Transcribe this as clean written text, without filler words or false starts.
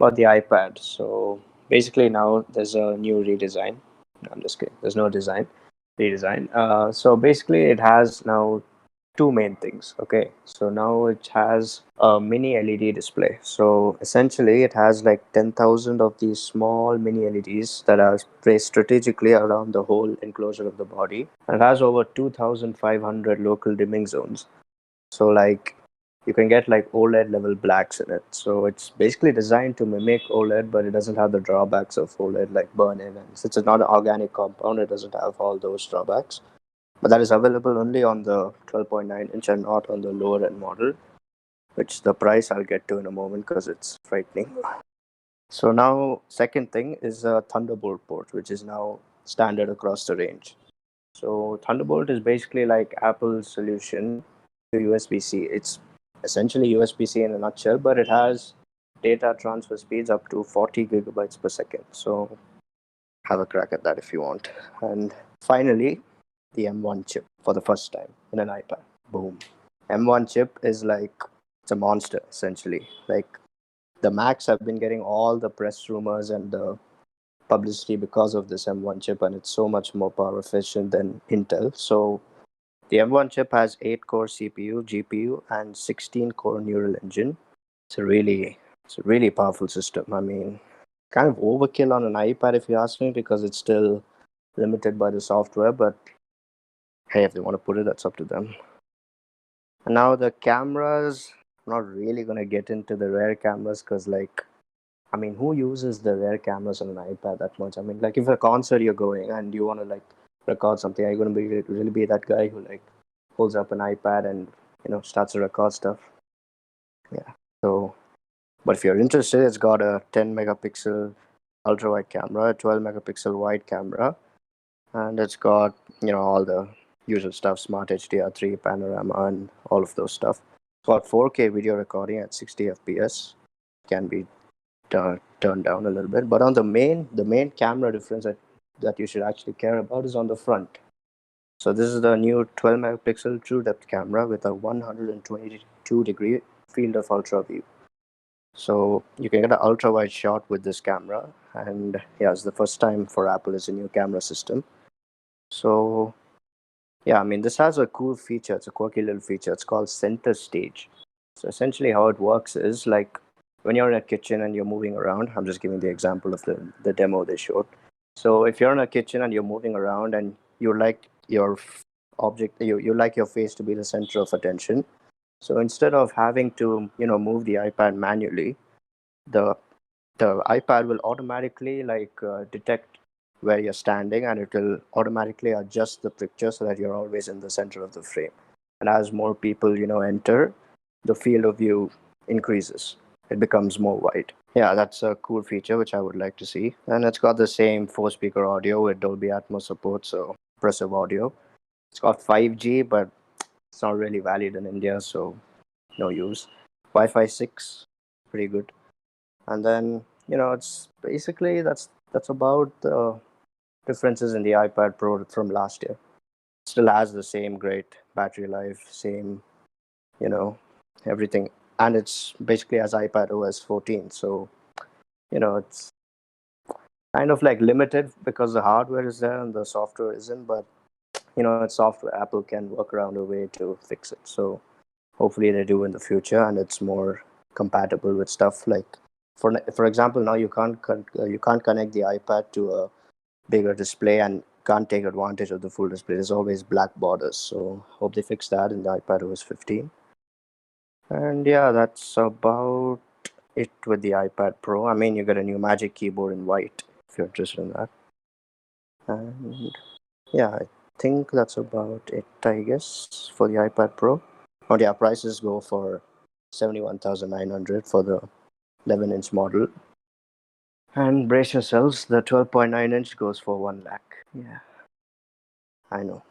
for the iPad. So basically now there's a new redesign. No, I'm just kidding. There's no redesign. So basically it has now two main things. Okay, so now it has a mini LED display. So essentially it has like 10,000 of these small mini LEDs that are placed strategically around the whole enclosure of the body. And it has over 2,500 local dimming zones. So like you can get like OLED level blacks in it. So it's basically designed to mimic OLED, but it doesn't have the drawbacks of OLED like burn in. And since it's not an organic compound, it doesn't have all those drawbacks. But that is available only on the 12.9 inch and not on the lower end model, which the price I'll get to in a moment because it's frightening. So now, second thing is a Thunderbolt port, which is now standard across the range. So Thunderbolt is basically like Apple's solution to USB-C. It's essentially USB-C in a nutshell, but it has data transfer speeds up to 40 gigabytes per second. So have a crack at that if you want. And finally, the M1 chip for the first time in an iPad. Boom. M1 chip is like, it's a monster essentially. Like the Macs have been getting all the press rumors and the publicity because of this M1 chip, and it's so much more power efficient than Intel. So the M1 chip has 8-core CPU, GPU, and 16-core neural engine. It's a really powerful system. I mean, kind of overkill on an iPad if you ask me, because it's still limited by the software, but hey, if they want to put it, that's up to them. And now the cameras, I'm not really going to get into the rear cameras because, like, I mean, who uses the rear cameras on an iPad that much? I mean, like, if a concert you're going and you want to, like, record something, are you going to really be that guy who, like, pulls up an iPad and, starts to record stuff? Yeah. So, but if you're interested, it's got a 10 megapixel ultra wide camera, a 12 megapixel wide camera, and it's got, all the usual stuff, smart HDR3, panorama, and all of those stuff. It's got 4K video recording at 60 FPS. Can be turned down a little bit, but on the main camera difference that you should actually care about is on the front. So this is the new 12 megapixel true depth camera with a 122 degree field of ultra view. So you can get an ultra wide shot with this camera, and yeah, it's the first time for Apple is a new camera system. So yeah, I mean, this has a cool feature. It's a quirky little feature. It's called center stage. So essentially how it works is like when you're in a kitchen and you're moving around, I'm just giving the example of the demo they showed. So if you're in a kitchen and you're moving around and you like your object, you like your face to be the center of attention. So instead of having to, move the iPad manually, the iPad will automatically detect where you're standing, and it will automatically adjust the picture so that you're always in the center of the frame. And as more people, enter, the field of view increases. It becomes more wide. Yeah, that's a cool feature which I would like to see. And it's got the same 4-speaker audio with Dolby Atmos support, so impressive audio. It's got 5G, but it's not really valid in India, so no use. Wi-Fi 6, pretty good. And then, it's basically that's about the differences in the iPad Pro from last year. It still has the same great battery life, same, everything. And it's basically as iPad OS 14. So, it's kind of like limited because the hardware is there and the software isn't. But, it's software. Apple can work around a way to fix it. So hopefully they do in the future, and it's more compatible with stuff like, for example, now you can't connect the iPad to a bigger display and can't take advantage of the full display. There's always black borders. So hope they fix that in the iPad OS 15. And yeah, that's about it with the iPad Pro. I mean, you get a new Magic Keyboard in white if you're interested in that. And yeah, I think that's about it, I guess, for the iPad Pro. Oh yeah, prices go for 71,900 for the 11-inch model. And brace yourselves, the 12.9 inch goes for 1 lakh. Yeah, I know.